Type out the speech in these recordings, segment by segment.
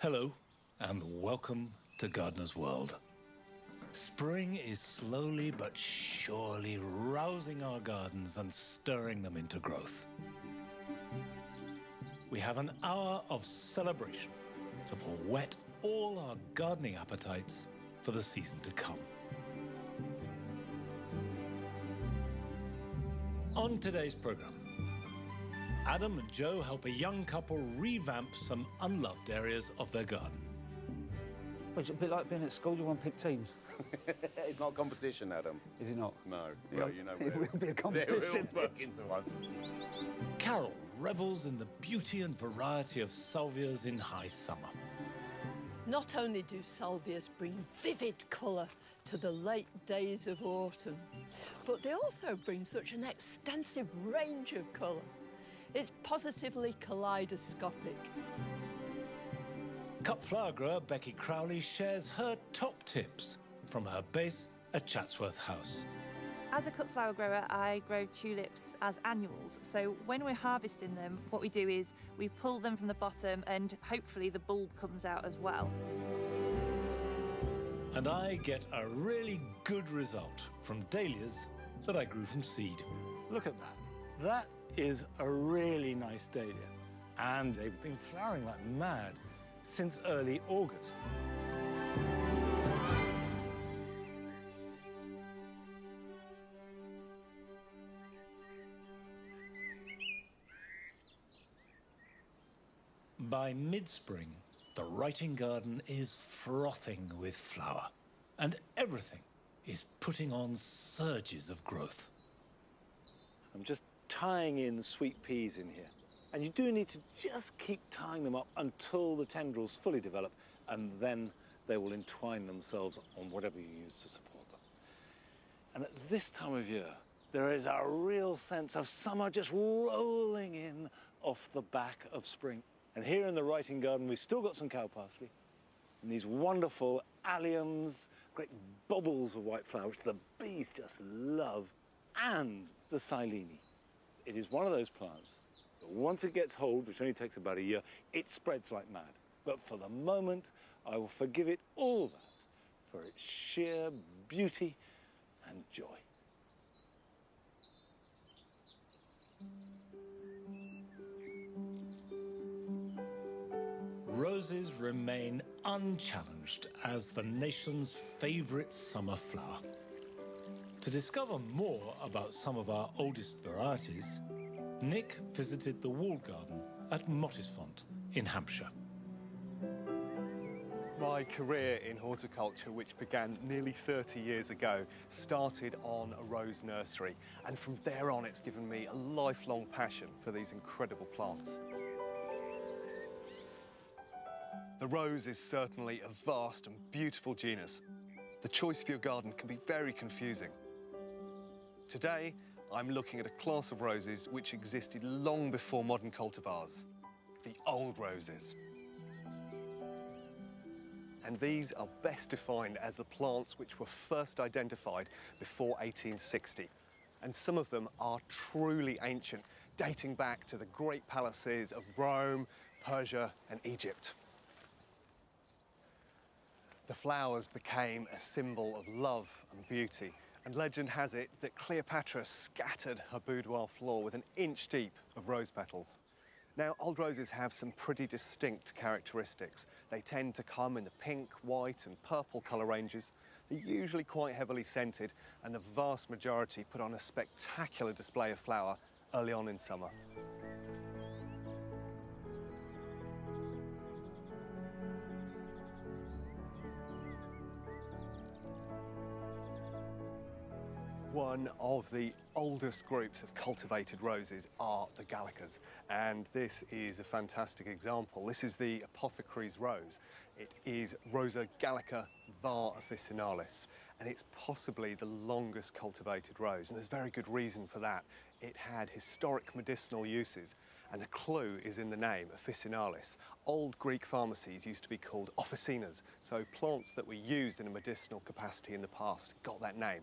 Hello, and welcome to Gardener's World. Spring is slowly but surely rousing our gardens and stirring them into growth. We have an hour of celebration that will whet all our gardening appetites for the season to come. On today's program, Adam and Joe help a young couple revamp some unloved areas of their garden. Well, it's a bit like being at school, you want to pick teams. It's not a competition, Adam. Is it not? No. Well, You know, it will be a competition. We'll work into one. Carol revels in the beauty and variety of salvias in high summer. Not only do salvias bring vivid colour to the late days of autumn, but they also bring such an extensive range of colour. It's positively kaleidoscopic. Cut flower grower Becky Crowley shares her top tips from her base at Chatsworth House. As a cut flower grower, I grow tulips as annuals. So when we're harvesting them, what we do is we pull them from the bottom and hopefully the bulb comes out as well. And I get a really good result from dahlias that I grew from seed. Look at that. That is a really nice dahlia. And they've been flowering like mad since early August. By mid-spring, the writing garden is frothing with flower, and everything is putting on surges of growth. I'm just tying in sweet peas in here. And you do need to just keep tying them up until the tendrils fully develop, and then they will entwine themselves on whatever you use to support them. And at this time of year, there is a real sense of summer just rolling in off the back of spring. And here in the writing garden, we've still got some cow parsley and these wonderful alliums, great bubbles of white flower, which the bees just love, and the silene. It is one of those plants that once it gets hold, which only takes about a year, it spreads like mad. But for the moment, I will forgive it all that for its sheer beauty and joy. Roses remain unchallenged as the nation's favourite summer flower. To discover more about some of our oldest varieties, Nick visited the walled garden at Mottisfont in Hampshire. My career in horticulture, which began nearly 30 years ago, started on a rose nursery. And from there on, it's given me a lifelong passion for these incredible plants. The rose is certainly a vast and beautiful genus. The choice for your garden can be very confusing. Today, I'm looking at a class of roses which existed long before modern cultivars, the old roses. And these are best defined as the plants which were first identified before 1860. And some of them are truly ancient, dating back to the great palaces of Rome, Persia, and Egypt. The flowers became a symbol of love and beauty, and legend has it that Cleopatra scattered her boudoir floor with an inch deep of rose petals. Now, old roses have some pretty distinct characteristics. They tend to come in the pink, white and purple colour ranges. They're usually quite heavily scented, and the vast majority put on a spectacular display of flower early on in summer. One of the oldest groups of cultivated roses are the Gallicas, and this is a fantastic example. This is the apothecary's rose. It is Rosa Gallica var officinalis, and it's possibly the longest cultivated rose, and there's very good reason for that. It had historic medicinal uses, and the clue is in the name, officinalis. Old Greek pharmacies used to be called officinas, so plants that were used in a medicinal capacity in the past got that name.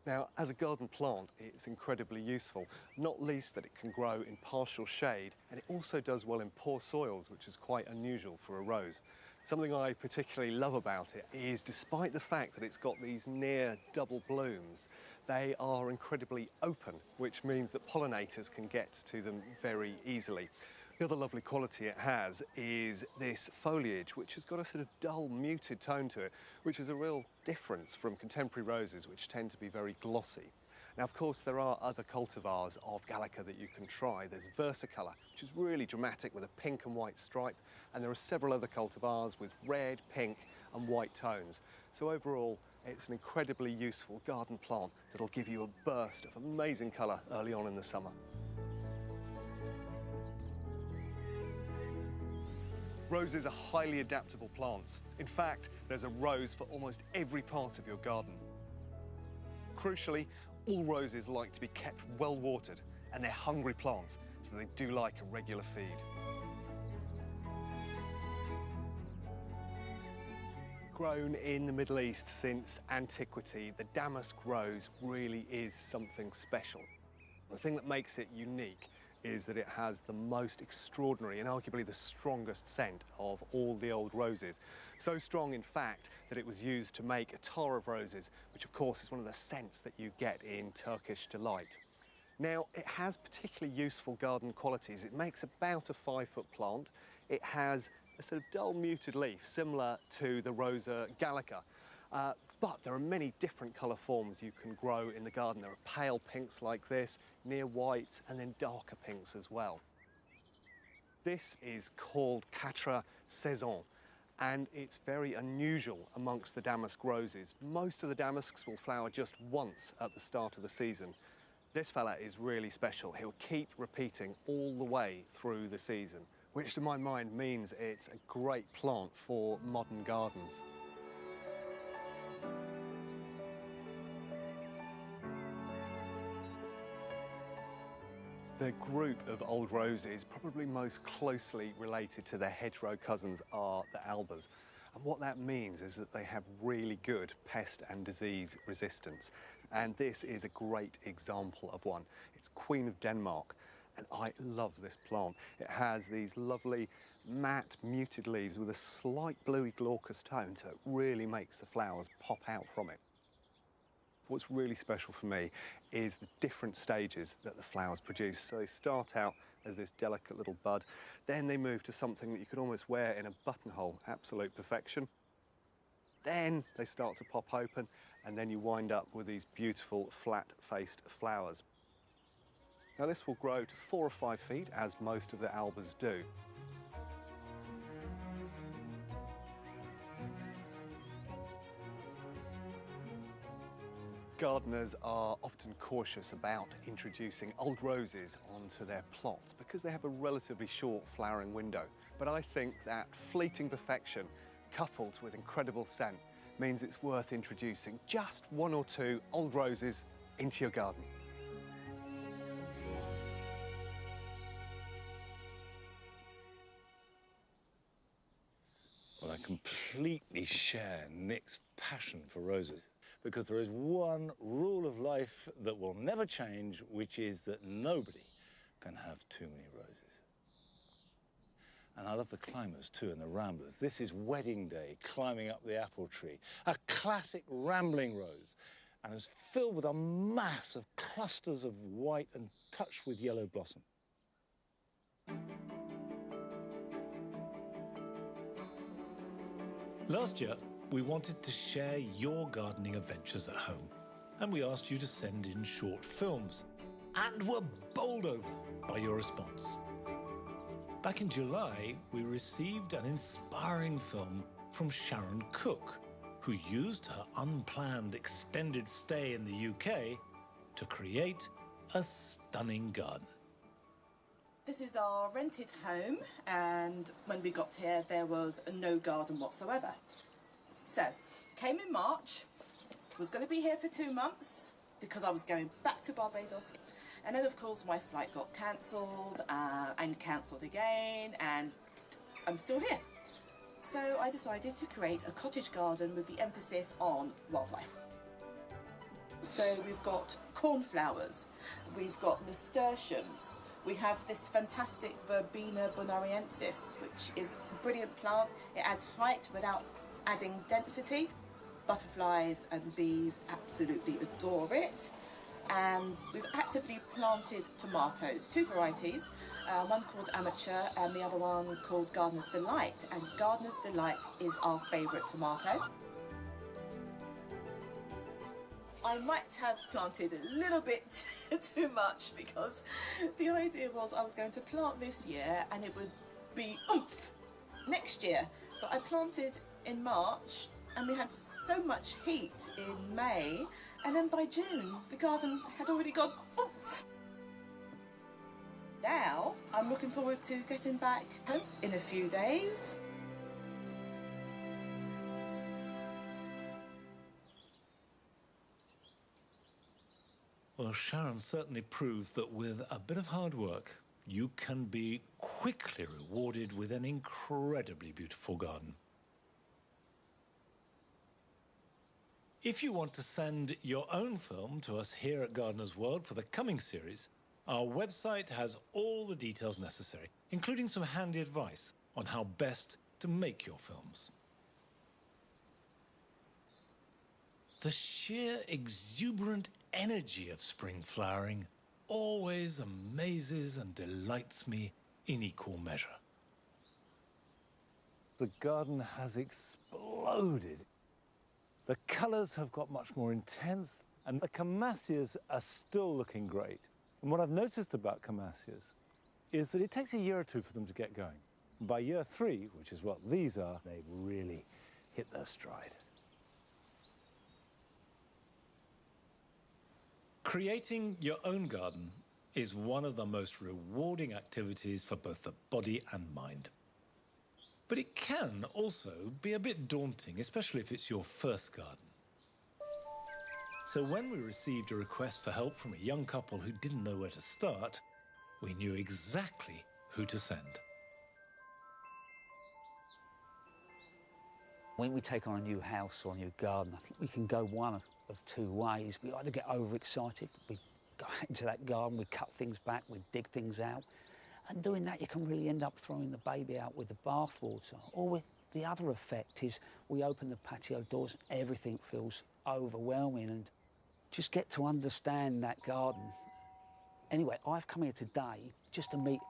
Now, as a garden plant, it's incredibly useful, not least that it can grow in partial shade, and it also does well in poor soils, which is quite unusual for a rose. Something I particularly love about it is, despite the fact that it's got these near double blooms, they are incredibly open, which means that pollinators can get to them very easily. The other lovely quality it has is this foliage, which has got a sort of dull, muted tone to it, which is a real difference from contemporary roses, which tend to be very glossy. Now, of course, there are other cultivars of Gallica that you can try. There's Versicolor, which is really dramatic with a pink and white stripe, and there are several other cultivars with red, pink and white tones. So overall, it's an incredibly useful garden plant that'll give you a burst of amazing colour early on in the summer. Roses are highly adaptable plants. In fact, there's a rose for almost every part of your garden. Crucially, all roses like to be kept well watered, and they're hungry plants, so they do like a regular feed. Grown in the Middle East since antiquity, the damask rose really is something special. The thing that makes it unique is that it has the most extraordinary and arguably the strongest scent of all the old roses. So strong, in fact, that it was used to make attar of roses, which of course is one of the scents that you get in Turkish delight. Now, it has particularly useful garden qualities. It makes about a 5-foot plant. It has a sort of dull muted leaf, similar to the Rosa gallica. But there are many different colour forms you can grow in the garden. There are pale pinks like this, near whites, and then darker pinks as well. This is called Quatre Saisons, and it's very unusual amongst the damask roses. Most of the damasks will flower just once at the start of the season. This fella is really special. He'll keep repeating all the way through the season, which to my mind means it's a great plant for modern gardens. The group of old roses probably most closely related to their hedgerow cousins are the albas. And what that means is that they have really good pest and disease resistance. And this is a great example of one. It's Queen of Denmark, and I love this plant. It has these lovely matte muted leaves with a slight bluey glaucous tone, so it really makes the flowers pop out from it. What's really special for me is the different stages that the flowers produce. So they start out as this delicate little bud, then they move to something that you could almost wear in a buttonhole, absolute perfection. Then they start to pop open, and then you wind up with these beautiful flat-faced flowers. Now this will grow to 4 or 5 feet, as most of the albas do. Gardeners are often cautious about introducing old roses onto their plots because they have a relatively short flowering window. But I think that fleeting perfection, coupled with incredible scent, means it's worth introducing just 1 or 2 old roses into your garden. Well, I completely share Nick's passion for roses, because there is one rule of life that will never change, which is that nobody can have too many roses. And I love the climbers too, and the ramblers. This is wedding day, climbing up the apple tree. A classic rambling rose, and is filled with a mass of clusters of white and touched with yellow blossom. Last year, we wanted to share your gardening adventures at home, and we asked you to send in short films, and were bowled over by your response. Back in July, we received an inspiring film from Sharon Cook, who used her unplanned extended stay in the UK to create a stunning garden. This is our rented home, and when we got here there was no garden whatsoever. So, came in March, was going to be here for 2 months because I was going back to Barbados, and then of course my flight got cancelled and cancelled again, and I'm still here. So I decided to create a cottage garden with the emphasis on wildlife. So we've got cornflowers, we've got nasturtiums, we have this fantastic Verbena bonariensis, which is a brilliant plant. It adds height without adding density. Butterflies and bees absolutely adore it. And we've actively planted tomatoes, 2 varieties, one called Amateur and the other one called Gardener's Delight. And Gardener's Delight is our favourite tomato. I might have planted a little bit too much because the idea was I was going to plant this year and it would be oomph next year. But I planted in March and we had so much heat in May, and then by June the garden had already gone oomph. Now I'm looking forward to getting back home in a few days. Well, Sharon certainly proved that with a bit of hard work, you can be quickly rewarded with an incredibly beautiful garden. If you want to send your own film to us here at Gardener's World for the coming series, our website has all the details necessary, including some handy advice on how best to make your films. The sheer exuberant energy of spring flowering always amazes and delights me in equal measure. The garden has exploded. The colours have got much more intense, and the Camasias are still looking great. And what I've noticed about Camasias is that it takes a year or two for them to get going. By year 3, which is what these are, they've really hit their stride. Creating your own garden is one of the most rewarding activities for both the body and mind. But it can also be a bit daunting, especially if it's your first garden. So when we received a request for help from a young couple who didn't know where to start, we knew exactly who to send. When we take on a new house or a new garden, I think we can go one of 2 ways. We either get overexcited, we go into that garden, we cut things back, we dig things out. And doing that, you can really end up throwing the baby out with the bathwater. Or the other effect is we open the patio doors and everything feels overwhelming, and just get to understand that garden. Anyway, I've come here today just to meet...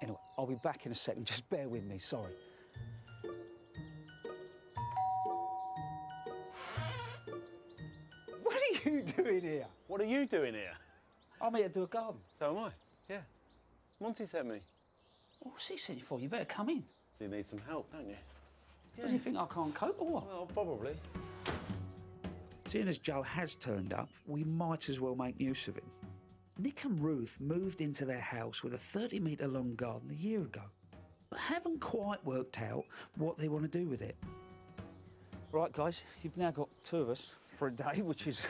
Anyway, I'll be back in a second, just bear with me, sorry. What are you doing here? What are you doing here? I'm here to do a garden. So am I, yeah. Monty sent me. What's he sent you for? You better come in. So you need some help, don't you? Does he think I can't cope or what? Well, probably. Seeing as Joe has turned up, we might as well make use of him. Nick and Ruth moved into their house with a 30-metre long garden a year ago, but haven't quite worked out what they want to do with it. Right, guys, you've now got 2 of us for a day, which is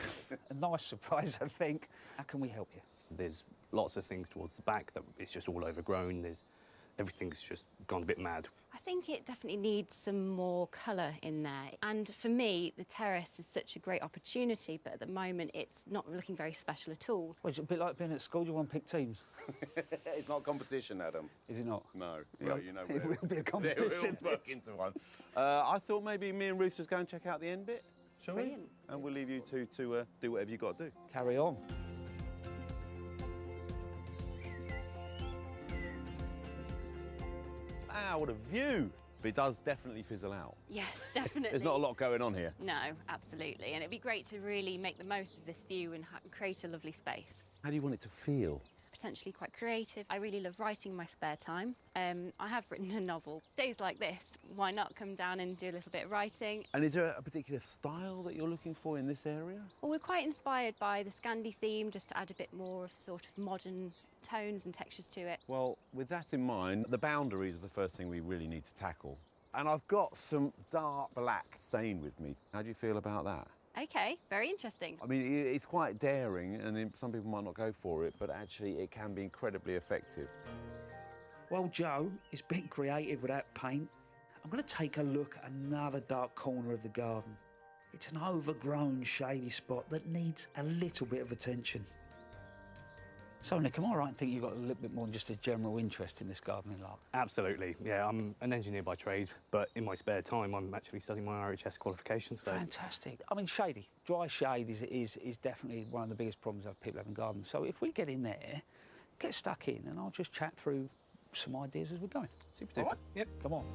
a nice surprise, I think. How can we help you? There's lots of things towards the back that it's just all overgrown. Everything's just gone a bit mad. I think it definitely needs some more colour in there. And for me, the terrace is such a great opportunity, but at the moment it's not looking very special at all. Well, it's a bit like being at school, you want to pick teams. It's not competition, Adam. Is it not? No. Well, Yeah, you know it will be a competition. We'll work into one. I thought maybe me and Ruth just go and check out the end bit, shall Brilliant. we? And we'll leave you two to do whatever you've got to do. Carry on. Wow, what a view! But it does definitely fizzle out. Yes, definitely. There's not a lot going on here. No, absolutely. And it'd be great to really make the most of this view and create a lovely space. How do you want it to feel? Potentially quite creative. I really love writing in my spare time. I have written a novel. Days like this, why not come down and do a little bit of writing? And is there a particular style that you're looking for in this area? Well, we're quite inspired by the Scandi theme, just to add a bit more of sort of modern tones and textures to it. Well, with that in mind, the boundaries are the first thing we really need to tackle. And I've got some dark black stain with me. How do you feel about that? Okay, very interesting. I mean, it's quite daring, and some people might not go for it, but actually it can be incredibly effective. While Joe is being creative with that paint, I'm going to take a look at another dark corner of the garden. It's an overgrown, shady spot that needs a little bit of attention. So, Nick, am I right in thinking you've got a little bit more than just a general interest in this gardening lark? Absolutely, yeah. I'm an engineer by trade, but in my spare time, I'm actually studying my RHS qualifications. So. Fantastic. I mean, shady. Dry shade is definitely one of the biggest problems that people have in gardens. So if we get in there, get stuck in, and I'll just chat through some ideas as we're going. Super duper. All right? Yep. Come on.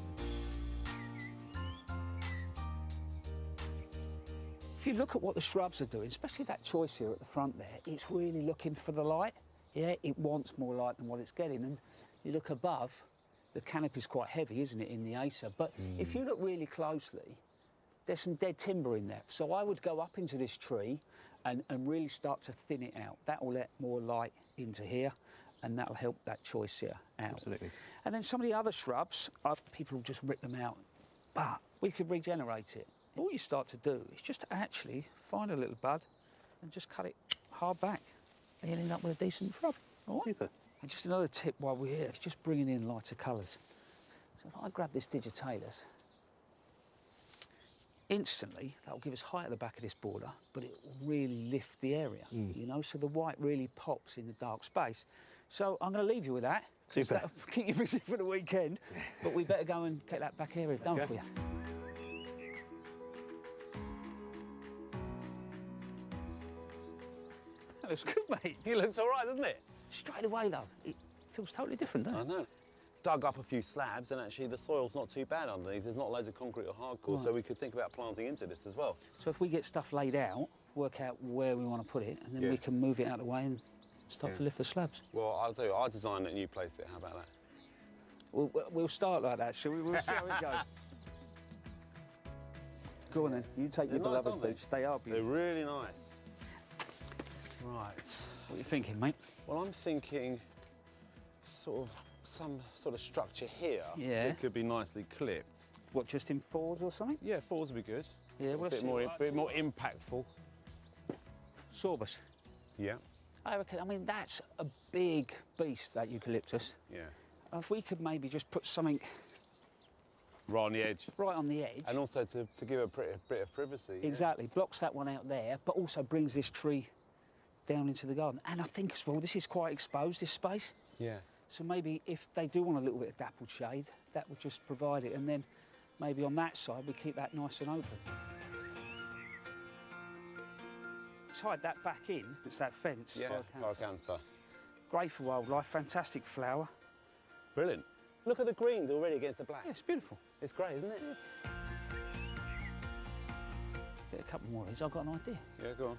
If you look at what the shrubs are doing, especially that choice here at the front there, it's really looking for the light. Yeah, it wants more light than what it's getting. And you look above, the canopy's quite heavy, isn't it, in the Acer? But if you look really closely, there's some dead timber in there. So I would go up into this tree and really start to thin it out. That will let more light into here, and that'll help that choice here out. Absolutely. And then some of the other shrubs, people just rip them out, but we could regenerate it. All you start to do is just actually find a little bud and just cut it hard back, and you'll end up with a decent shrub. All right? Super. And just another tip while we're here is just bringing in lighter colours. So if I grab this Digitalis, instantly that'll give us height at the back of this border, but it will really lift the area, you know, so the white really pops in the dark space. So I'm going to leave you with that, because Super. that'll keep you busy for the weekend, but we better go and get that back area done for you. That looks good, mate. It looks all right, doesn't it? Straight away, though, it feels totally different, doesn't it? I know. Dug up a few slabs, and actually the soil's not too bad underneath. There's not loads of concrete or hardcore, so we could think about planting into this as well. So if we get stuff laid out, work out where we want to put it, and then Yeah. we can move it out of the way and start to lift the slabs. Well, I'll tell you, I'll design it and you place it. How about that? We'll start like that, shall we? We'll see how it goes. Go on then, you take They're your nice, beloved aren't they? boots. They are They're beautiful. really nice. Right. What are you thinking, mate? Well, I'm thinking sort of some sort of structure here. Yeah. It could be nicely clipped. What, just in fours or something? Yeah, fours would be good. Yeah, a well, bit more impactful. Sorbus. Yeah. I reckon, I mean, that's a big beast, that eucalyptus. Yeah. If we could maybe just put something Right on the edge. right on the edge. And also to give a bit of privacy. yeah. Exactly, blocks that one out there, but also brings this tree down into the garden. And I think as well, this is quite exposed, this space. Yeah. So maybe if they do want a little bit of dappled shade, that would just provide it. And then maybe on that side, we keep that nice and open. Tied that back in, it's that fence. Yeah, by the Pyracantha. Great for wildlife, fantastic flower. Brilliant. Look at the greens already against the black. Yeah, it's beautiful. It's great, isn't it? Get a couple more of these, I've got an idea. Yeah, go on.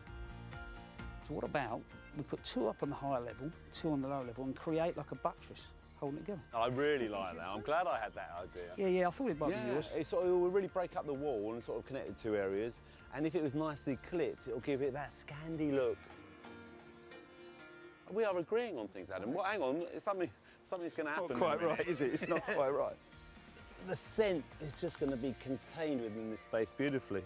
So what about we put two up on the higher level, two on the lower level, and create like a buttress holding it together? I really like that. I'm glad I had that idea. Yeah, I thought it might be yours. It sort of will really break up the wall and sort of connect the two areas. And if it was nicely clipped, it'll give it that Scandi look. We are agreeing on things, Adam. Well, hang on, something's going to happen. Not quite right, is it? It's not quite right. The scent is just going to be contained within this space beautifully.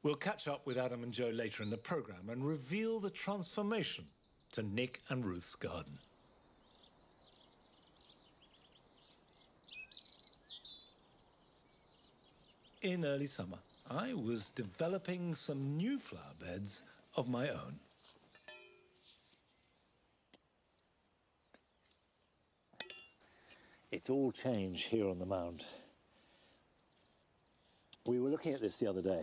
We'll catch up with Adam and Joe later in the programme and reveal the transformation to Nick and Ruth's garden. In early summer, I was developing some new flower beds of my own. It's all changed here on the mound. We were looking at this the other day.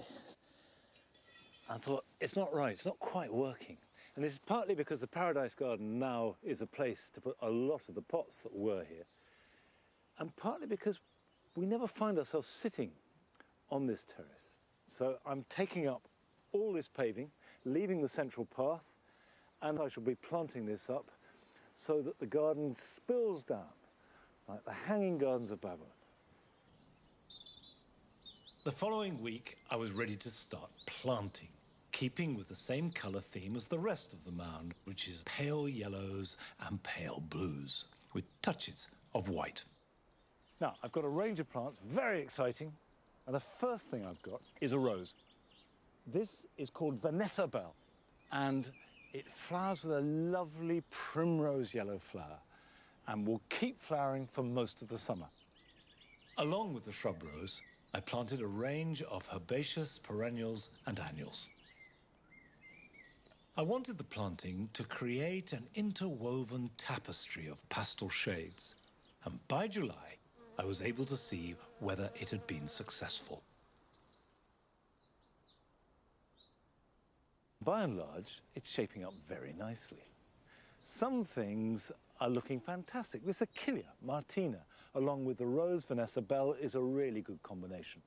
I thought, it's not right, it's not quite working. And this is partly because the Paradise Garden now is a place to put a lot of the pots that were here, and partly because we never find ourselves sitting on this terrace. So I'm taking up all this paving, leaving the central path, and I shall be planting this up so that the garden spills down like the Hanging Gardens of Babylon. The following week, I was ready to start planting, keeping with the same colour theme as the rest of the mound, which is pale yellows and pale blues, with touches of white. Now, I've got a range of plants, very exciting, and the first thing I've got is a rose. This is called Vanessa Bell, and it flowers with a lovely primrose yellow flower. and will keep flowering for most of the summer. Along with the shrub rows, I planted a range of herbaceous perennials and annuals. I wanted the planting to create an interwoven tapestry of pastel shades, and by July, I was able to see whether it had been successful. By and large, it's shaping up very nicely. Some things are looking fantastic. This Achillea martina, along with the rose Vanessa Bell, is a really good combination.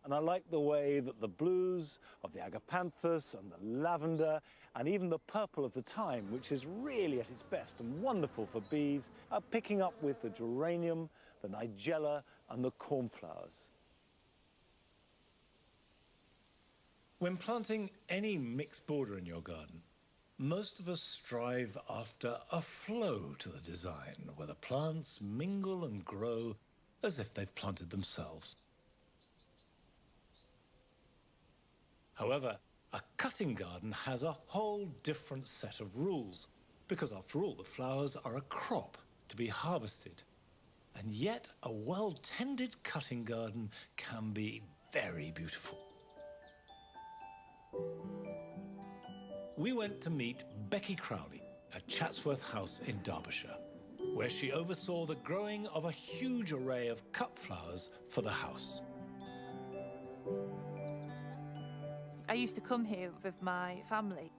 And I like the way that the blues of the agapanthus and the lavender and even the purple of the thyme, which is really at its best and wonderful for bees, are picking up with the geranium, the nigella and the cornflowers. When planting any mixed border in your garden, most of us strive after a flow to the design, where the plants mingle and grow as if they've planted themselves. However, a cutting garden has a whole different set of rules, because after all, the flowers are a crop to be harvested. And yet, a well-tended cutting garden can be very beautiful. We went to meet Becky Crowley at Chatsworth House in Derbyshire, where she oversaw the growing of a huge array of cut flowers for the house. I used to come here with my family.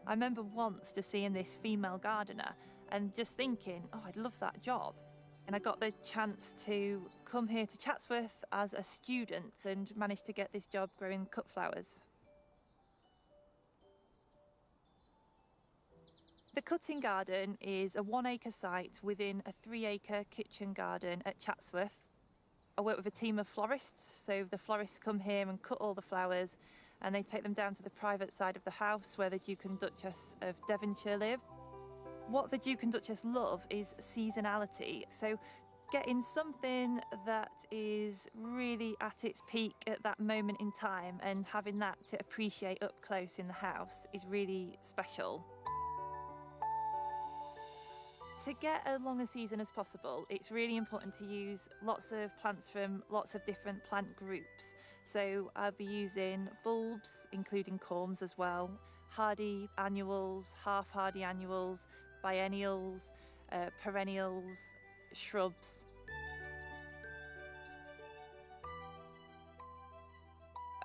I remember once just seeing this female gardener and just thinking, oh, I'd love that job. And I got the chance to come here to Chatsworth as a student and managed to get this job growing cut flowers. The cutting garden is a 1 acre site within a 3 acre kitchen garden at Chatsworth. I work with a team of florists, so the florists come here and cut all the flowers and they take them down to the private side of the house where the Duke and Duchess of Devonshire live. What the Duke and Duchess love is seasonality, so getting something that is really at its peak at that moment in time and having that to appreciate up close in the house is really special. To get as long a season as possible, it's really important to use lots of plants from lots of different plant groups. So I'll be using bulbs, including corms as well, hardy annuals, half-hardy annuals, biennials, perennials, shrubs.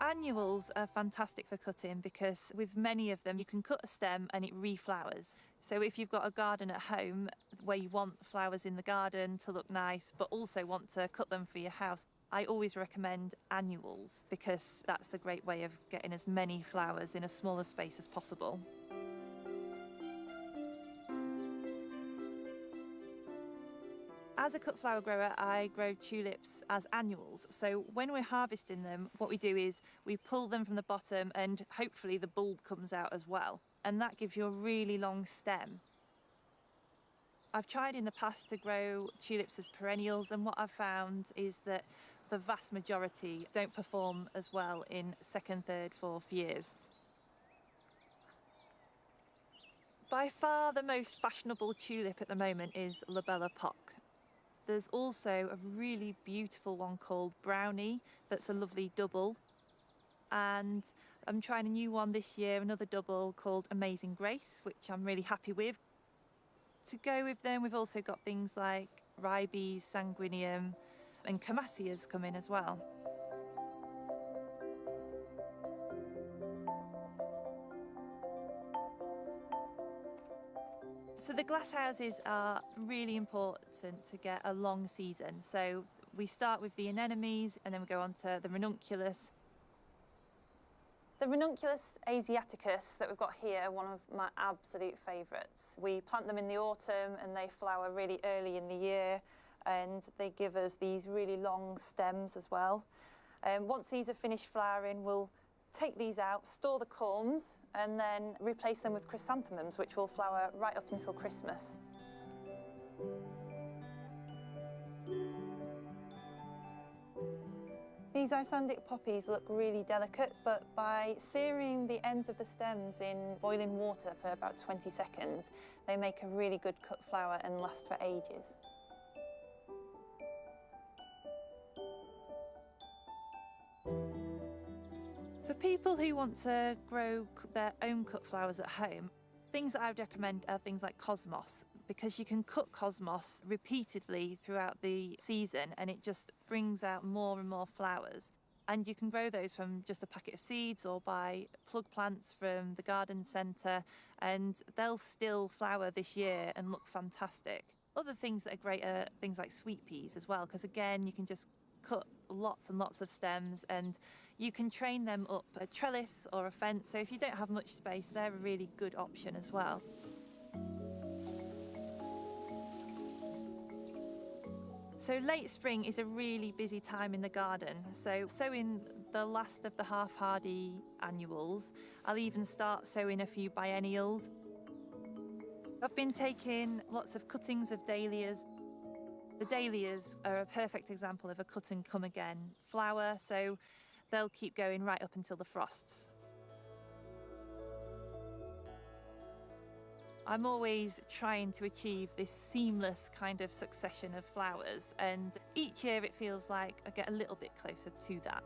Annuals are fantastic for cutting because with many of them you can cut a stem and it reflowers. So if you've got a garden at home where you want flowers in the garden to look nice but also want to cut them for your house, I always recommend annuals because that's a great way of getting as many flowers in a smaller space as possible. As a cut flower grower, I grow tulips as annuals. So when we're harvesting them, what we do is we pull them from the bottom and hopefully the bulb comes out as well. And that gives you a really long stem. I've tried in the past to grow tulips as perennials, and what I've found is that the vast majority don't perform as well in second, third, fourth years. By far the most fashionable tulip at the moment is Labella Pock. There's also a really beautiful one called Brownie that's a lovely double. And I'm trying a new one this year, another double called Amazing Grace, which I'm really happy with. To go with them, we've also got things like Ribes, Sanguinium and Camasias coming as well. So the glass houses are really important to get a long season. So we start with the anemones and then we go on to the ranunculus. The Ranunculus asiaticus that we've got here, one of my absolute favourites. We plant them in the autumn and they flower really early in the year and they give us these really long stems as well. Once these are finished flowering, we'll take these out, store the corms and then replace them with chrysanthemums, which will flower right up until Christmas. The These Icelandic poppies look really delicate, but by searing the ends of the stems in boiling water for about 20 seconds, they make a really good cut flower and last for ages. For people who want to grow their own cut flowers at home, things that I would recommend are things like cosmos, because you can cut cosmos repeatedly throughout the season and it just brings out more and more flowers. And you can grow those from just a packet of seeds or buy plug plants from the garden centre, and they'll still flower this year and look fantastic. Other things that are great are things like sweet peas as well, because again, you can just cut lots and lots of stems and you can train them up a trellis or a fence. So if you don't have much space, they're a really good option as well. So late spring is a really busy time in the garden. So sowing the last of the half-hardy annuals. I'll even start sowing a few biennials. I've been taking lots of cuttings of dahlias. The dahlias are a perfect example of a cut and come again flower, so they'll keep going right up until the frosts. I'm always trying to achieve this seamless kind of succession of flowers, and each year it feels like I get a little bit closer to that.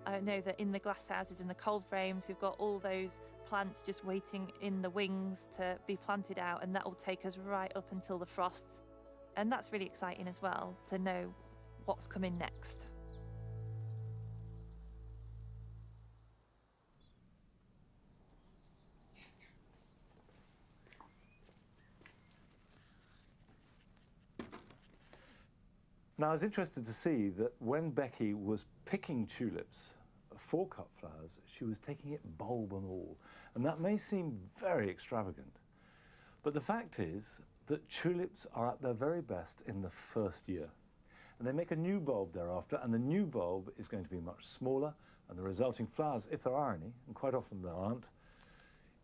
I know that in the glasshouses and the cold frames, we've got all those plants just waiting in the wings to be planted out, and that will take us right up until the frosts. And that's really exciting as well, to know what's coming next. Now, I was interested to see that when Becky was picking tulips for cut flowers, she was taking it bulb and all. And that may seem very extravagant, but the fact is that tulips are at their very best in the first year. And they make a new bulb thereafter, and the new bulb is going to be much smaller, and the resulting flowers, if there are any, and quite often there aren't,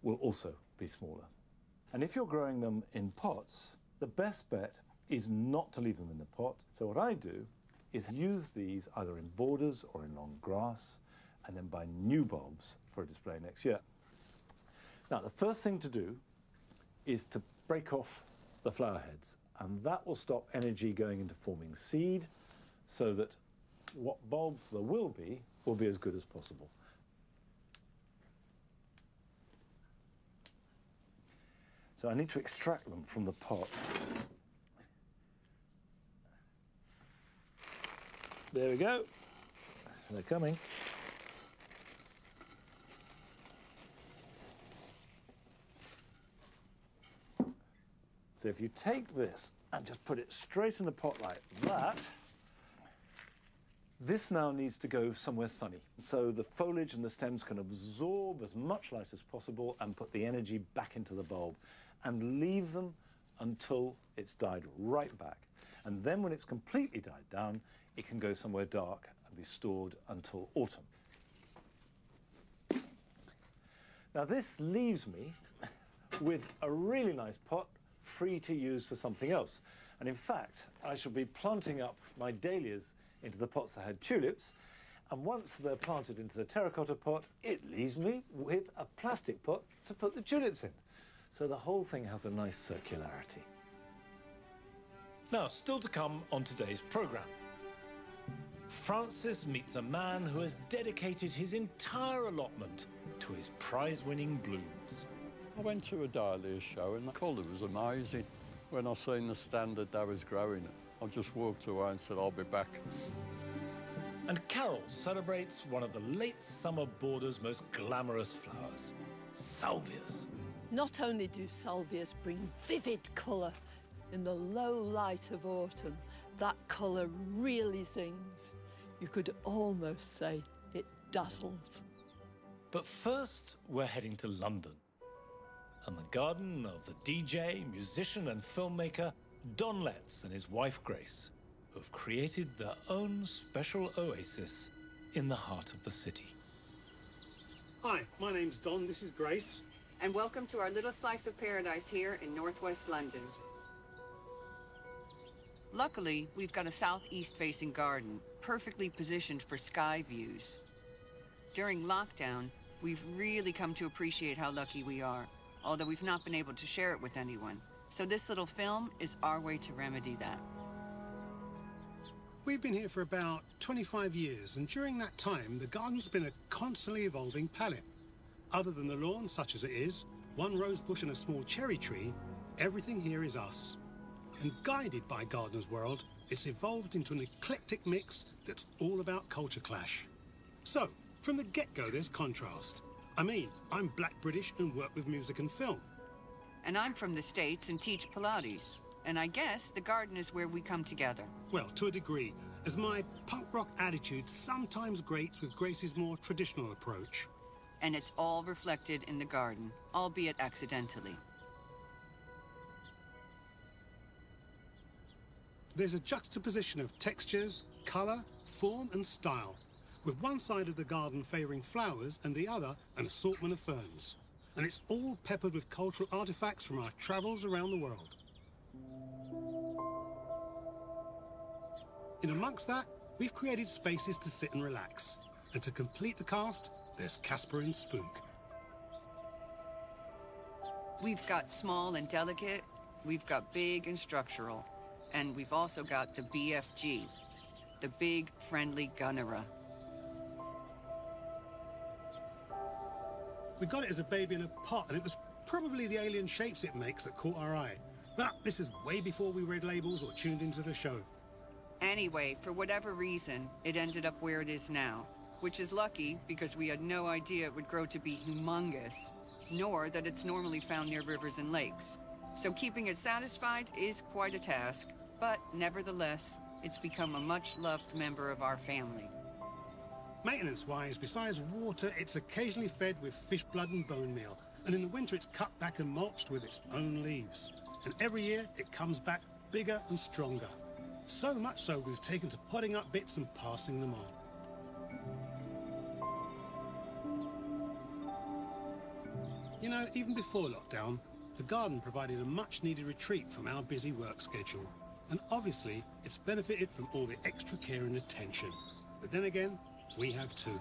will also be smaller. And if you're growing them in pots, the best bet is not to leave them in the pot. So what I do is use these either in borders or in long grass, and then buy new bulbs for a display next year. Now, the first thing to do is to break off the flower heads, and that will stop energy going into forming seed, so that what bulbs there will be as good as possible. So I need to extract them from the pot. There we go. They're coming. So if you take this and just put it straight in the pot like that, this now needs to go somewhere sunny. So the foliage and the stems can absorb as much light as possible and put the energy back into the bulb, and leave them until it's died right back. And then when it's completely died down, it can go somewhere dark and be stored until autumn. Now this leaves me with a really nice pot free to use for something else. And in fact, I shall be planting up my dahlias into the pots that had tulips, and once they're planted into the terracotta pot, it leaves me with a plastic pot to put the tulips in. So the whole thing has a nice circularity. Now, still to come on today's programme. Francis meets a man who has dedicated his entire allotment to his prize-winning blooms. I went to a dahlia show and the colour was amazing. When I seen the standard they was growing, I just walked away and said, I'll be back. And Carol celebrates one of the late summer border's most glamorous flowers, salvias. Not only do salvias bring vivid colour, in the low light of autumn, that colour really sings. You could almost say it dazzles. But first, we're heading to London, and the garden of the DJ, musician and filmmaker Don Letts and his wife Grace, who have created their own special oasis in the heart of the city. Hi, my name's Don, this is Grace. And welcome to our little slice of paradise here in northwest London. Luckily, we've got a southeast-facing garden, perfectly positioned for sky views. During lockdown, we've really come to appreciate how lucky we are, although we've not been able to share it with anyone. So this little film is our way to remedy that. We've been here for about 25 years, and during that time, the garden's been a constantly evolving palette. Other than the lawn, such as it is, one rose bush and a small cherry tree, everything here is us. And guided by Gardener's World, it's evolved into an eclectic mix that's all about culture clash. So, from the get-go, there's contrast. I mean, I'm Black British and work with music and film. And I'm from the States and teach Pilates. And I guess the garden is where we come together. Well, to a degree, as my punk rock attitude sometimes grates with Grace's more traditional approach. And it's all reflected in the garden, albeit accidentally. There's a juxtaposition of textures, colour, form and style, with one side of the garden favouring flowers and the other an assortment of ferns. And it's all peppered with cultural artefacts from our travels around the world. In amongst that, we've created spaces to sit and relax. And to complete the cast, there's Casper and Spook. We've got small and delicate, we've got big and structural, and we've also got the BFG, the Big Friendly Gunnera. We got it as a baby in a pot, and it was probably the alien shapes it makes that caught our eye. But this is way before we read labels or tuned into the show. Anyway, for whatever reason, it ended up where it is now, which is lucky because we had no idea it would grow to be humongous, nor that it's normally found near rivers and lakes. So keeping it satisfied is quite a task, but nevertheless, it's become a much-loved member of our family. Maintenance-wise, besides water, it's occasionally fed with fish blood and bone meal, and in the winter it's cut back and mulched with its own leaves. And every year it comes back bigger and stronger. So much so we've taken to potting up bits and passing them on. You know, even before lockdown, the garden provided a much-needed retreat from our busy work schedule. And obviously, it's benefited from all the extra care and attention. But then again, we have too.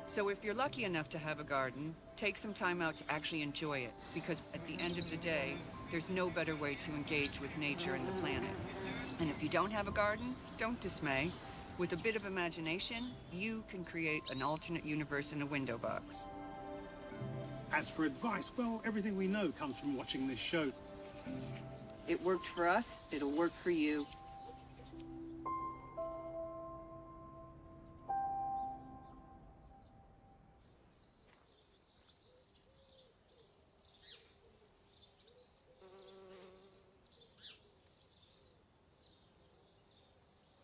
So if you're lucky enough to have a garden, take some time out to actually enjoy it, because at the end of the day, there's no better way to engage with nature and the planet. And if you don't have a garden, don't dismay. With a bit of imagination, you can create an alternate universe in a window box. As for advice, well, everything we know comes from watching this show. It worked for us, it'll work for you.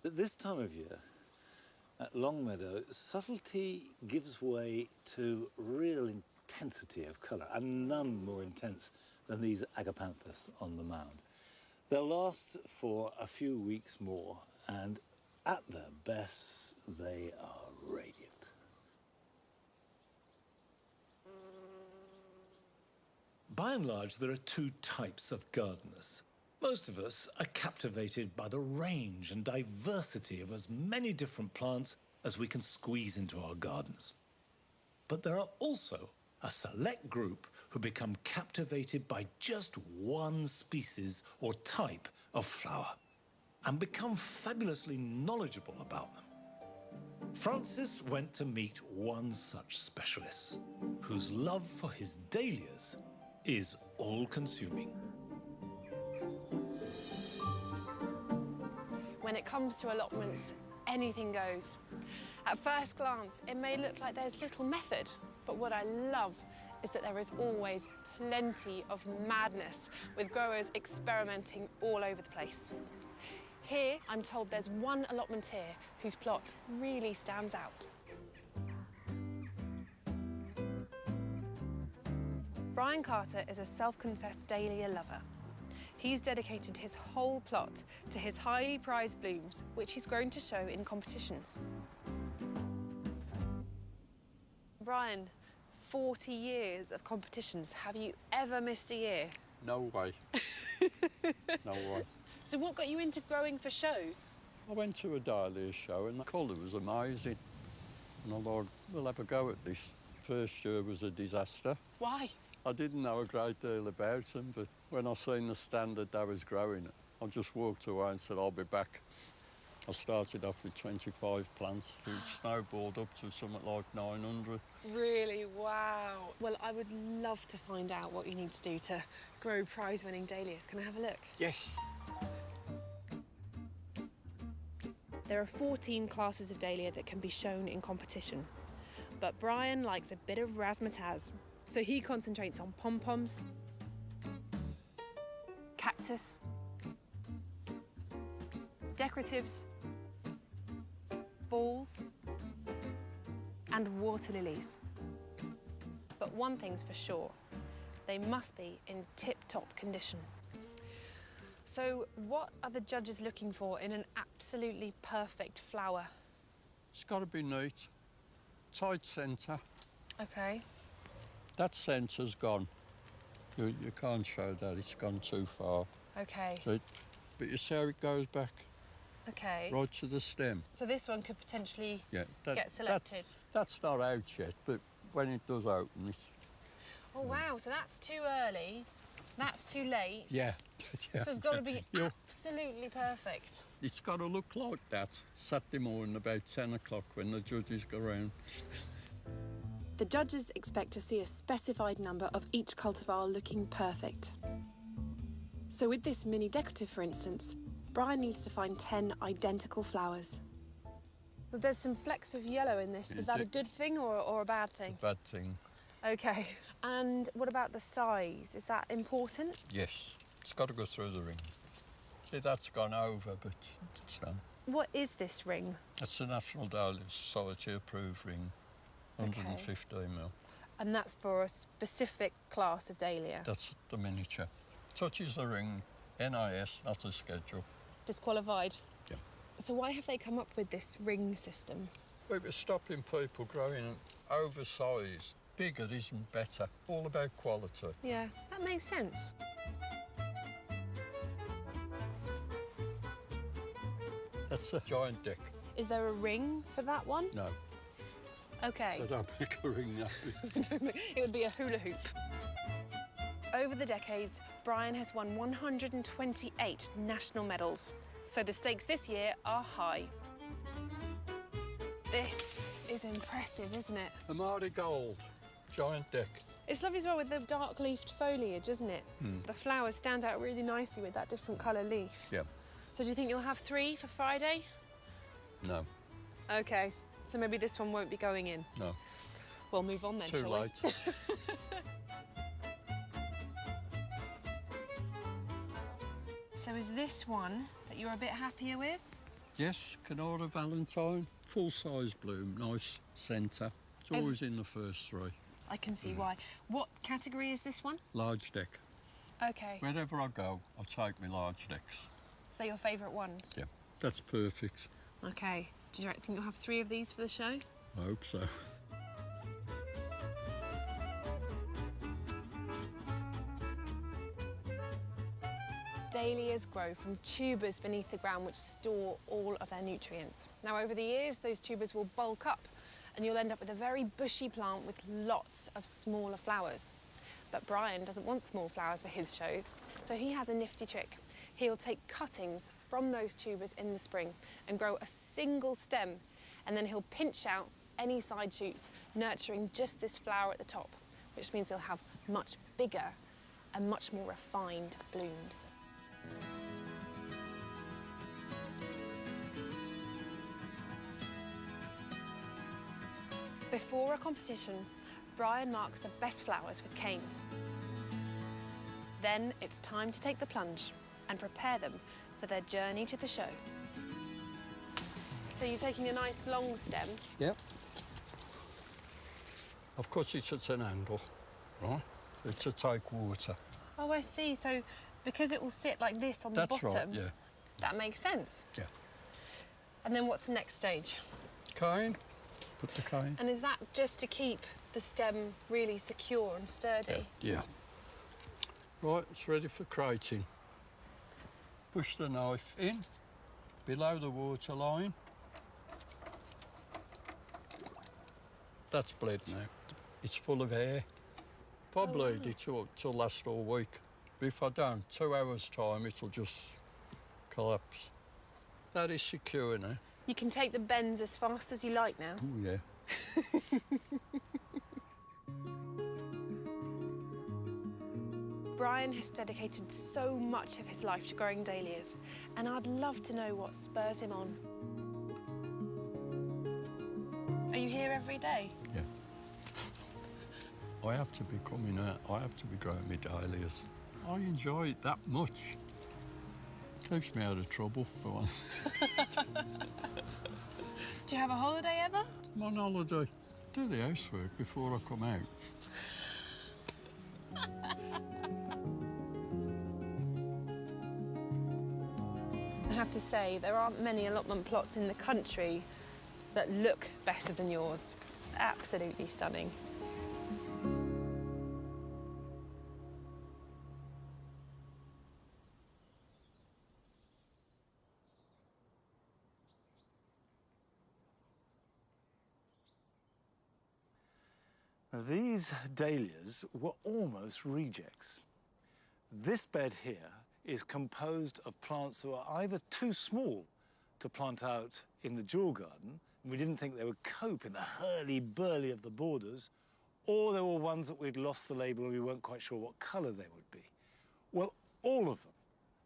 At this time of year, at Longmeadow, subtlety gives way to real intensity of colour, and none more intense than these agapanthus on the mound. They'll last for a few weeks more, and at their best, they are radiant. By and large, there are two types of gardeners. Most of us are captivated by the range and diversity of as many different plants as we can squeeze into our gardens. But there are also a select group who become captivated by just one species or type of flower and become fabulously knowledgeable about them. Francis went to meet one such specialist whose love for his dahlias is all-consuming. When it comes to allotments, anything goes. At first glance, it may look like there's little method, but what I love is that there is always plenty of madness, with growers experimenting all over the place. Here, I'm told there's one allotmenteer whose plot really stands out. Brian Carter is a self-confessed dahlia lover. He's dedicated his whole plot to his highly prized blooms, which he's grown to show in competitions. Brian, 40 years of competitions. Have you ever missed a year? No way. No way. So what got you into growing for shows? I went to a dahlia show and the colour was amazing. And I thought, we'll have a go at this. First year was a disaster. Why? I didn't know a great deal about them, but when I seen the standard they was growing, I just walked away and said, I'll be back. I started off with 25 plants. It snowballed up to something like 900. Really? Wow. Well, I would love to find out what you need to do to grow prize-winning dahlias. Can I have a look? Yes. There are 14 classes of dahlia that can be shown in competition. But Brian likes a bit of razzmatazz, so he concentrates on pom-poms, cactus, decoratives, balls, and water lilies. But one thing's for sure, they must be in tip-top condition. So what are the judges looking for in an absolutely perfect flower? It's got to be neat. Tight centre. Okay. That centre's gone. You can't show that, it's gone too far. Okay. So but you see how it goes back? Okay. Right to the stem. So this one could potentially that- get selected. That's not out yet, but when it does open, it's... Oh, wow, so that's too early, that's too late. Yeah. Yeah. So it's got to be You're- absolutely perfect. It's got to look like that Saturday morning about 10 o'clock when the judges go round. The judges expect to see a specified number of each cultivar looking perfect. So with this mini decorative, for instance, Brian needs to find 10 identical flowers. But there's some flecks of yellow in this. Is that a good thing or a bad thing? Bad thing. Okay. And what about the size? Is that important? Yes. It's got to go through the ring. See, that's gone over, but it's done. What is this ring? That's the National Dahlia Society approved ring. 115 mil. And that's for a specific class of dahlia? That's the miniature. Touches the ring, NIS, not a schedule. Disqualified? Yeah. So why have they come up with this ring system? We were stopping people growing oversized. Bigger isn't better. All about quality. Yeah, that makes sense. That's a giant dick. Is there a ring for that one? No. Okay. They don't make a ring that big. It would be a hula hoop. Over the decades, Brian has won 128 national medals, so the stakes this year are high. This is impressive, isn't it? Amari Gold, giant dick. It's lovely as well with the dark-leafed foliage, isn't it? The flowers stand out really nicely with that different colour leaf. Yeah. So do you think you'll have 3 for Friday? No. OK, so maybe this one won't be going in. No. We'll move on then, Too shall late. we? So is this one that you're a bit happier with? Yes, Canora Valentine, full-size bloom, nice centre. It's always in the first 3. I can see why. What category is this one? Large deck. OK. Wherever I go, I take my large decks. Is that your favourite ones? Yeah, that's perfect. OK. Do you think you'll have 3 of these for the show? I hope so. Dahlias grow from tubers beneath the ground which store all of their nutrients. Now, over the years, those tubers will bulk up and you'll end up with a very bushy plant with lots of smaller flowers. But Brian doesn't want small flowers for his shows, so he has a nifty trick. He'll take cuttings from those tubers in the spring and grow a single stem, and then he'll pinch out any side shoots, nurturing just this flower at the top, which means he'll have much bigger and much more refined blooms. Before a competition, Brian marks the best flowers with canes. Then it's time to take the plunge and prepare them for their journey to the show. So you're taking a nice long stem. Yep. Of course, it's at an angle, right? It's to take water. Oh, I see. So because it will sit like this on the That's bottom, right, yeah. that makes sense. Yeah. And then what's the next stage? Cane. Put the cane. And is that just to keep the stem really secure and sturdy? Yeah. Right, it's ready for crating. Push the knife in, below the water line. That's bled now. It's full of air. If I bleed, it'll last all week. But if I don't, 2 hours' time, it'll just collapse. That is secure now. You can take the bends as fast as you like now. Oh, yeah. Brian has dedicated so much of his life to growing dahlias, and I'd love to know what spurs him on. Are you here every day? Yeah. I have to be coming out. I have to be growing my dahlias. I enjoy it that much. Keeps me out of trouble. Do you have a holiday ever? I'm on holiday. Do the housework before I come out. I have to say, there aren't many allotment plots in the country that look better than yours. Absolutely stunning. Now, these dahlias were almost rejects. This bed here is composed of plants that were either too small to plant out in the jewel garden, and we didn't think they would cope in the hurly-burly of the borders, or there were ones that we'd lost the label and we weren't quite sure what colour they would be. Well, all of them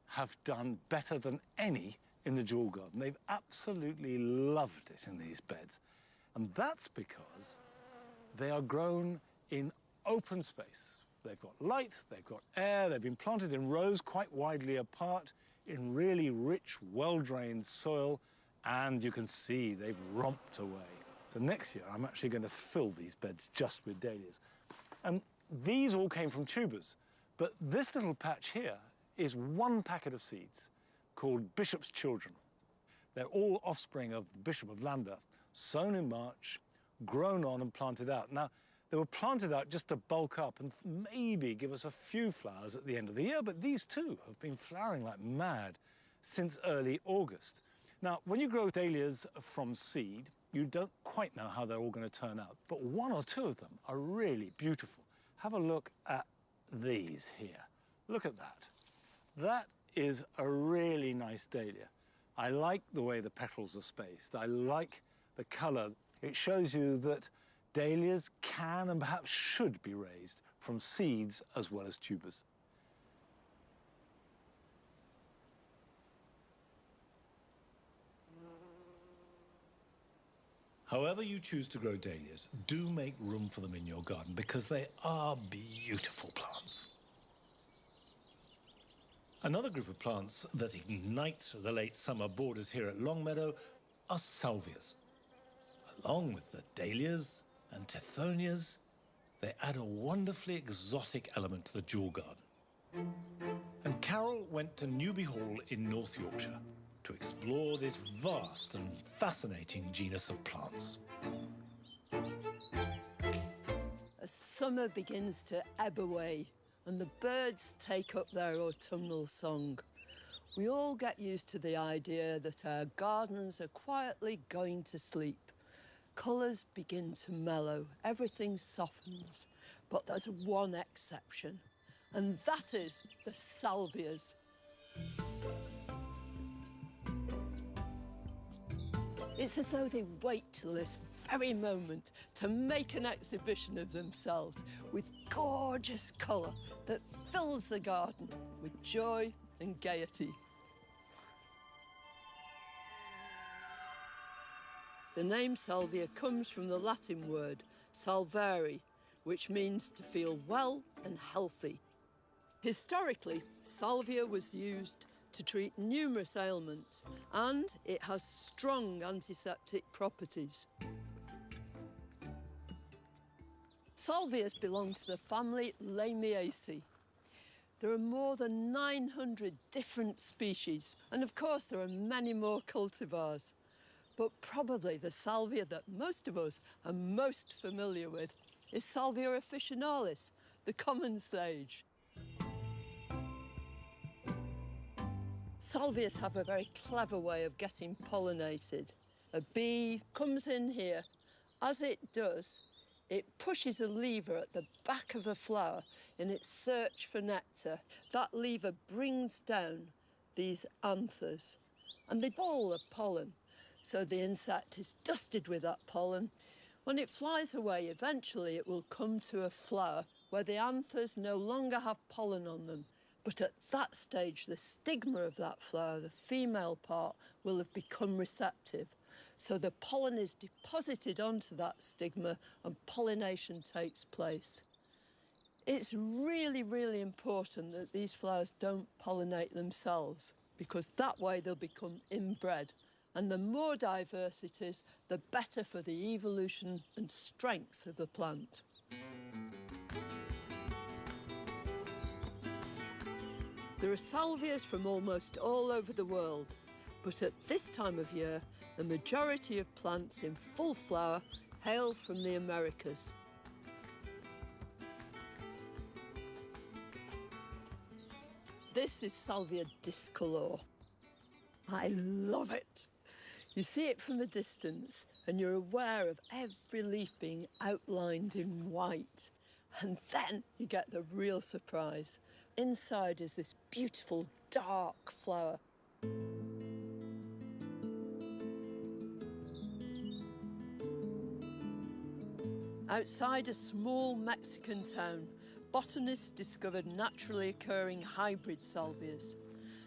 have done better than any in the jewel garden. They've absolutely loved it in these beds. And that's because they are grown in open space. They've got light, they've got air, they've been planted in rows quite widely apart in really rich, well-drained soil, and you can see they've romped away. So next year, I'm actually going to fill these beds just with dahlias. And these all came from tubers, but this little patch here is one packet of seeds called Bishop's Children. They're all offspring of Bishop of Llandaff, sown in March, grown on and planted out. Now, they were planted out just to bulk up and maybe give us a few flowers at the end of the year, but these too have been flowering like mad since early August. Now, when you grow dahlias from seed, you don't quite know how they're all going to turn out, but one or two of them are really beautiful. Have a look at these here. Look at that. That is a really nice dahlia. I like the way the petals are spaced. I like the colour. It shows you that dahlias can and perhaps should be raised from seeds as well as tubers. However you choose to grow dahlias, do make room for them in your garden because they are beautiful plants. Another group of plants that ignite the late summer borders here at Longmeadow are salvias. Along with the dahlias and tithonias, they add a wonderfully exotic element to the jewel garden. And Carol went to Newby Hall in North Yorkshire to explore this vast and fascinating genus of plants. As summer begins to ebb away and the birds take up their autumnal song, we all get used to the idea that our gardens are quietly going to sleep. Colours begin to mellow, everything softens, but there's one exception, and that is the salvias. It's as though they wait till this very moment to make an exhibition of themselves with gorgeous colour that fills the garden with joy and gaiety. The name salvia comes from the Latin word salvare, which means to feel well and healthy. Historically, salvia was used to treat numerous ailments, and it has strong antiseptic properties. Salvias belong to the family Lamiaceae. There are more than 900 different species, and of course there are many more cultivars. But probably the salvia that most of us are most familiar with is Salvia officinalis, the common sage. Salvias have a very clever way of getting pollinated. A bee comes in here. As it does, it pushes a lever at the back of the flower in its search for nectar. That lever brings down these anthers, and they're full of pollen. So the insect is dusted with that pollen. When it flies away, eventually it will come to a flower where the anthers no longer have pollen on them. But at that stage, the stigma of that flower, the female part, will have become receptive. So the pollen is deposited onto that stigma and pollination takes place. It's really, really important that these flowers don't pollinate themselves, because that way they'll become inbred. And the more diverse it is, the better for the evolution and strength of the plant. There are salvias from almost all over the world, but at this time of year, the majority of plants in full flower hail from the Americas. This is Salvia discolor. I love it. You see it from a distance and you're aware of every leaf being outlined in white. And then you get the real surprise. Inside is this beautiful dark flower. Outside a small Mexican town, botanists discovered naturally occurring hybrid salvias,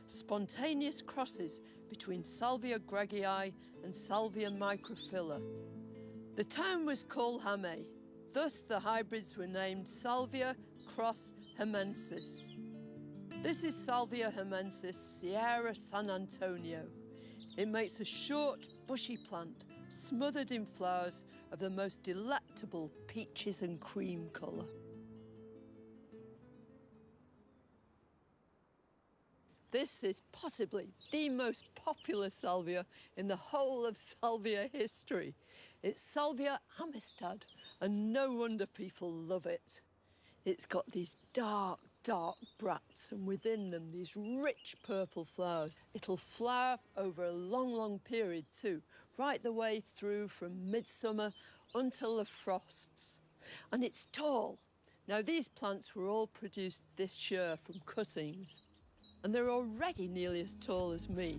spontaneous crosses between Salvia greggii and Salvia microphylla. The town was called Jame, thus the hybrids were named Salvia cross Jamensis. This is Salvia jamensis Sierra San Antonio. It makes a short, bushy plant smothered in flowers of the most delectable peaches and cream colour. This is possibly the most popular salvia in the whole of salvia history. It's Salvia amistad, and no wonder people love it. It's got these dark bracts, and within them these rich purple flowers. It'll flower over a long period too, right the way through from midsummer until the frosts. And it's tall. Now, these plants were all produced this year from cuttings, and they're already nearly as tall as me.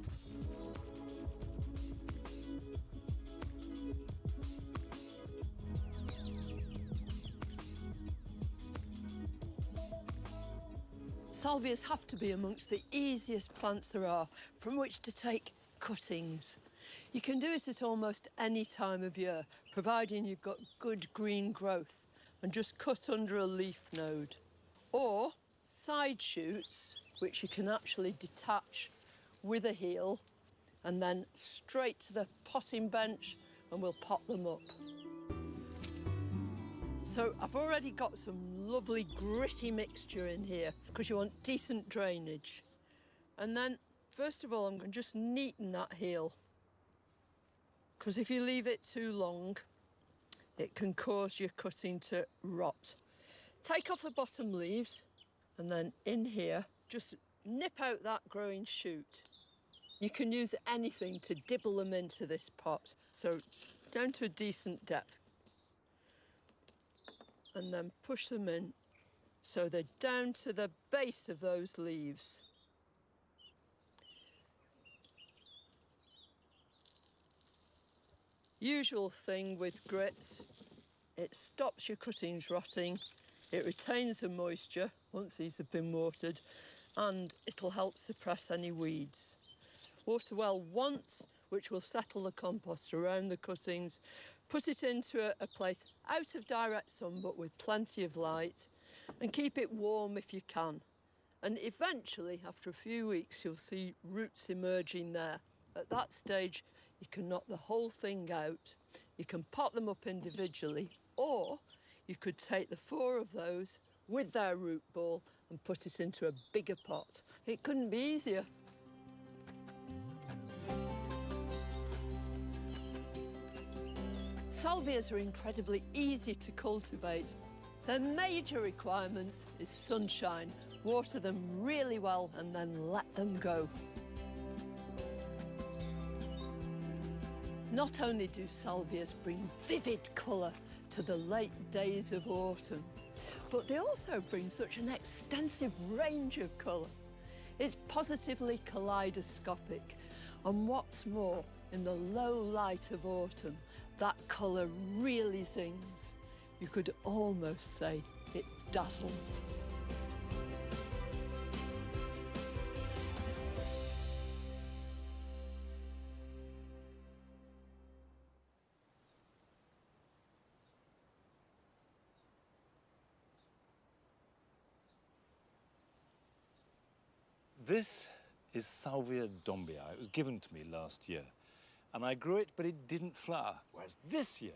Salvias have to be amongst the easiest plants there are from which to take cuttings. You can do it at almost any time of year, providing you've got good green growth, and just cut under a leaf node. Or side shoots, which you can actually detach with a heel, and then straight to the potting bench, and we'll pot them up. So I've already got some lovely gritty mixture in here because you want decent drainage. And then, first of all, I'm going to just neaten that heel, because if you leave it too long, it can cause your cutting to rot. Take off the bottom leaves, and then in here, just nip out that growing shoot. You can use anything to dibble them into this pot, so down to a decent depth. And then push them in so they're down to the base of those leaves. Usual thing with grit, it stops your cuttings rotting, it retains the moisture once these have been watered, and it'll help suppress any weeds. Water well once, which will settle the compost around the cuttings. Put it into a place out of direct sun, but with plenty of light, and keep it warm if you can. And eventually, after a few weeks, you'll see roots emerging there. At that stage, you can knock the whole thing out. You can pot them up individually, or you could take the 4 of those with their root ball and put it into a bigger pot. It couldn't be easier. Salvias are incredibly easy to cultivate. Their major requirement is sunshine. Water them really well and then let them go. Not only do salvias bring vivid colour to the late days of autumn, but they also bring such an extensive range of colour. It's positively kaleidoscopic, and what's more, in the low light of autumn, that colour really zings. You could almost say it dazzles. This is Salvia dombia. It was given to me last year. And I grew it, but it didn't flower. Whereas this year,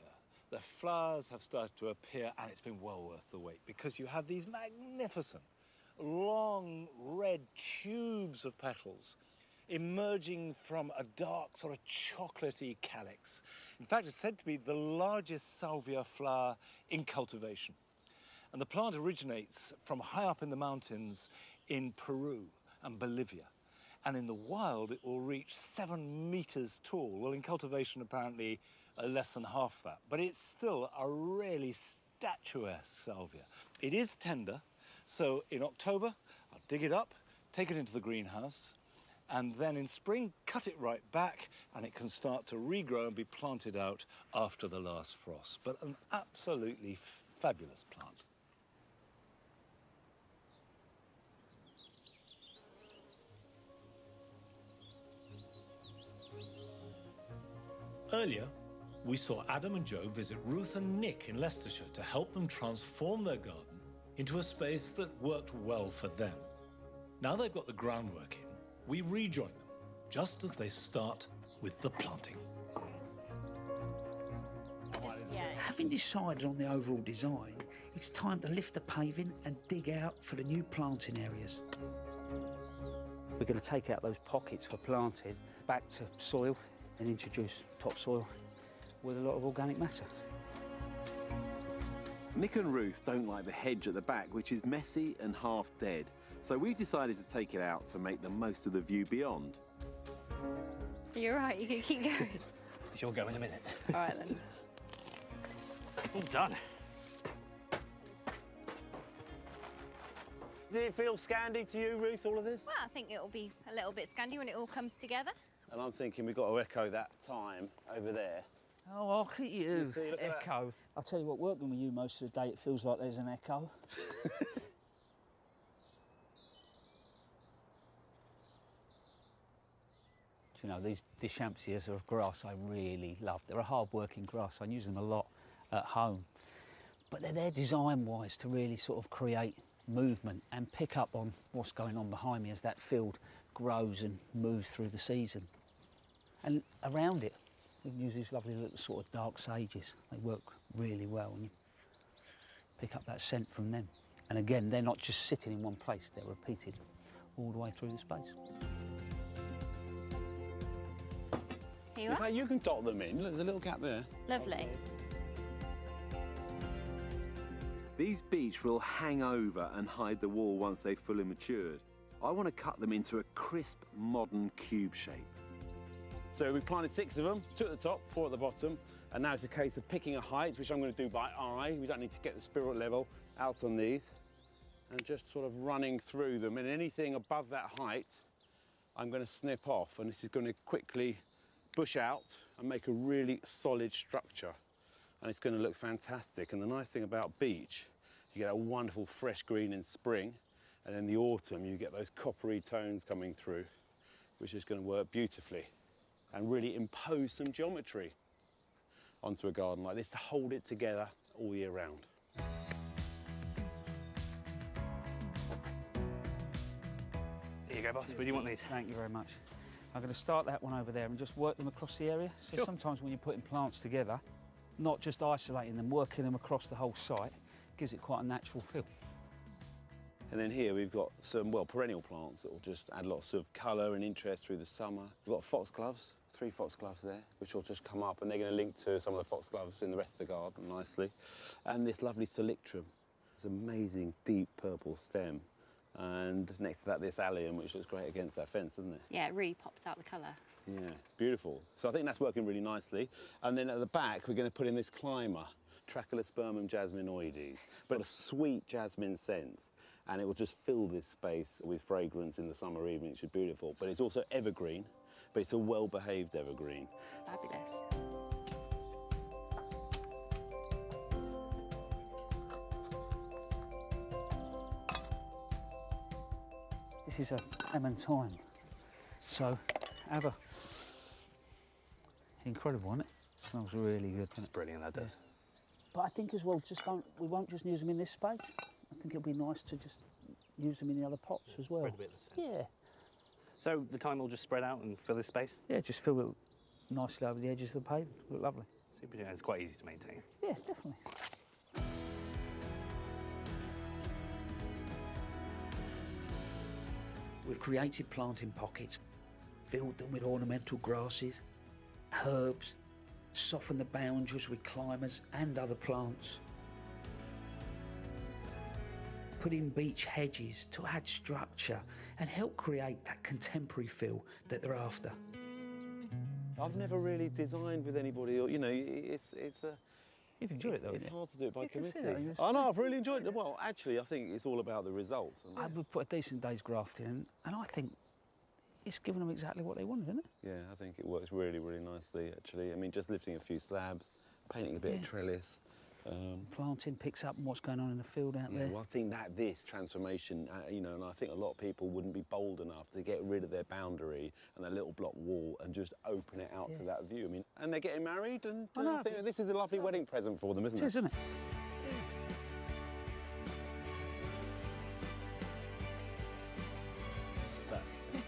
the flowers have started to appear, and it's been well worth the wait, because you have these magnificent, long, red tubes of petals emerging from a dark, sort of chocolatey calyx. In fact, it's said to be the largest salvia flower in cultivation. And the plant originates from high up in the mountains in Peru and Bolivia. And in the wild, it will reach 7 meters tall. Well, in cultivation, apparently, less than half that. But it's still a really statuesque salvia. It is tender, so in October, I'll dig it up, take it into the greenhouse, and then in spring, cut it right back, and it can start to regrow and be planted out after the last frost. But an absolutely fabulous plant. Earlier, we saw Adam and Joe visit Ruth and Nick in Leicestershire to help them transform their garden into a space that worked well for them. Now they've got the groundwork in, we rejoin them, just as they start with the planting. Having decided on the overall design, it's time to lift the paving and dig out for the new planting areas. We're going to take out those pockets for planting, back to soil, and introduce topsoil with a lot of organic matter. Nick and Ruth don't like the hedge at the back, which is messy and half dead. So we've decided to take it out to make the most of the view beyond. You're right, you can keep going. You'll go in a minute. All right then. All done. Did it feel Scandi to you, Ruth, all of this? Well, I think it'll be a little bit Scandi when it all comes together. And I'm thinking we've got to echo that time over there. Oh, look at you, see, look at that. echo. I'll tell you what, working with you most of the day, it feels like there's an echo. You know, these Deschampsias of grass I really love. They're a hard-working grass. I use them a lot at home. But they're there design-wise to really sort of create movement and pick up on what's going on behind me as that field grows and moves through the season. And around it, we can use these lovely little sort of dark sages. They work really well, and you pick up that scent from them. And again, they're not just sitting in one place, they're repeated all the way through the space. Here you In are. fact, you can dot them in. Look, there's a little gap there. Lovely. These beech will hang over and hide the wall once they've fully matured. I want to cut them into a crisp, modern cube shape. So we've planted 6 of them, 2 at the top, 4 at the bottom, and now it's a case of picking a height, which I'm going to do by eye. We don't need to get the spirit level out on these, and just sort of running through them. And anything above that height, I'm going to snip off, and this is going to quickly bush out and make a really solid structure. And it's going to look fantastic. And the nice thing about beech, you get a wonderful fresh green in spring, and in the autumn you get those coppery tones coming through, which is going to work beautifully and really impose some geometry onto a garden like this to hold it together all year round. Here you go, boss. Where do you want these? Thank you very much. I'm going to start that one over there and just work them across the area. So sometimes when you're putting plants together, not just isolating them, working them across the whole site, gives it quite a natural feel. And then here we've got some, well, perennial plants that will just add lots of colour and interest through the summer. We've got foxgloves, 3 foxgloves there, which will just come up, and they're going to link to some of the foxgloves in the rest of the garden nicely. And this lovely thalictrum. It's an amazing deep purple stem. And next to that, this allium, which looks great against that fence, doesn't it? Yeah, it really pops out the colour. Yeah, it's beautiful. So I think that's working really nicely. And then at the back, we're going to put in this climber, Tracheospermum jasminoides, but a sweet jasmine scent. And it will just fill this space with fragrance in the summer evening, which is beautiful. But it's also evergreen, but it's a well-behaved evergreen. Fabulous. This is a Amantine, so have a incredible, isn't it? Smells really good. It's brilliant, that does. But I think as well, we won't just use them in this space. I think it'll be nice to just use them in the other pots as well. Spread a bit of the scent. Yeah. So the thyme will just spread out and fill this space? Yeah, just fill it nicely over the edges of the pavement. Look lovely. Super, it's quite easy to maintain. Yeah, definitely. We've created planting pockets, filled them with ornamental grasses, herbs, softened the boundaries with climbers and other plants. Put in beech hedges to add structure and help create that contemporary feel that they're after. I've never really designed with anybody, or, you know, it's a... You've enjoyed it though, It's hard to do it by You can see committee. that in your I know, I've really enjoyed it. Well, actually, I think it's all about the results. I would put a decent day's graft in, and I think it's given them exactly what they wanted, isn't it? Yeah, I think it works really, really nicely, actually. I mean, just lifting a few slabs, painting a bit of trellis. Planting picks up what's going on in the field out Yeah, there. well, I think that this transformation, you know, and I think a lot of people wouldn't be bold enough to get rid of their boundary and their little block wall and just open it out to that view. I mean, and they're getting married, and I think this is a lovely wedding present for them, isn't it? It is, isn't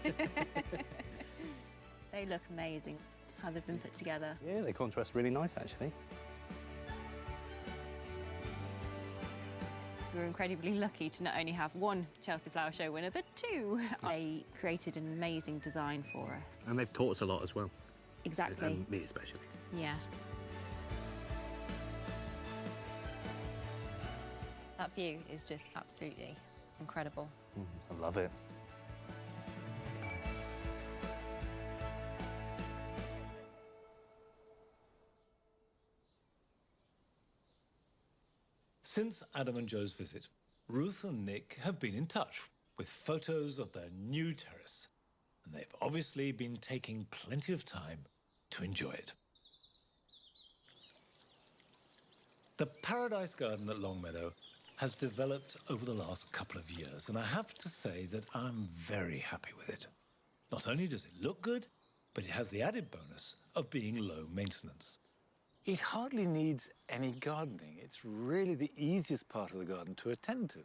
it? They look amazing, how they've been put together. Yeah, they contrast really nice, actually. We were incredibly lucky to not only have one Chelsea Flower Show winner, but two. They created an amazing design for us. And they've taught us a lot as well. Exactly. And me especially. Yeah. That view is just absolutely incredible. I love it. Since Adam and Joe's visit, Ruth and Nick have been in touch with photos of their new terrace, and they've obviously been taking plenty of time to enjoy it. The Paradise Garden at Longmeadow has developed over the last couple of years, and I have to say that I'm very happy with it. Not only does it look good, but it has the added bonus of being low maintenance. It hardly needs any gardening. It's really the easiest part of the garden to attend to.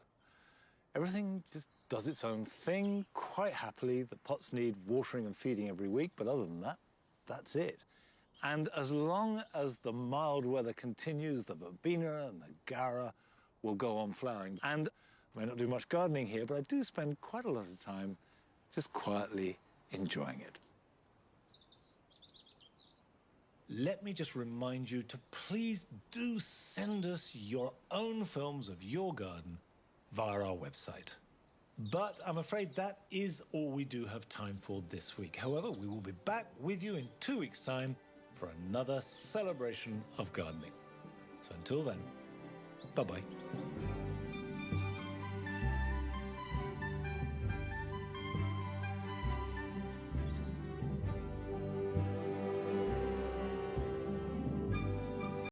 Everything just does its own thing quite happily. The pots need watering and feeding every week, but other than that, that's it. And as long as the mild weather continues, the verbena and the gara will go on flowering. And I may not do much gardening here, but I do spend quite a lot of time just quietly enjoying it. Let me just remind you to please do send us your own films of your garden via our website. But I'm afraid that is all we do have time for this week. However, we will be back with you in 2 weeks' time for another celebration of gardening. So until then, bye-bye.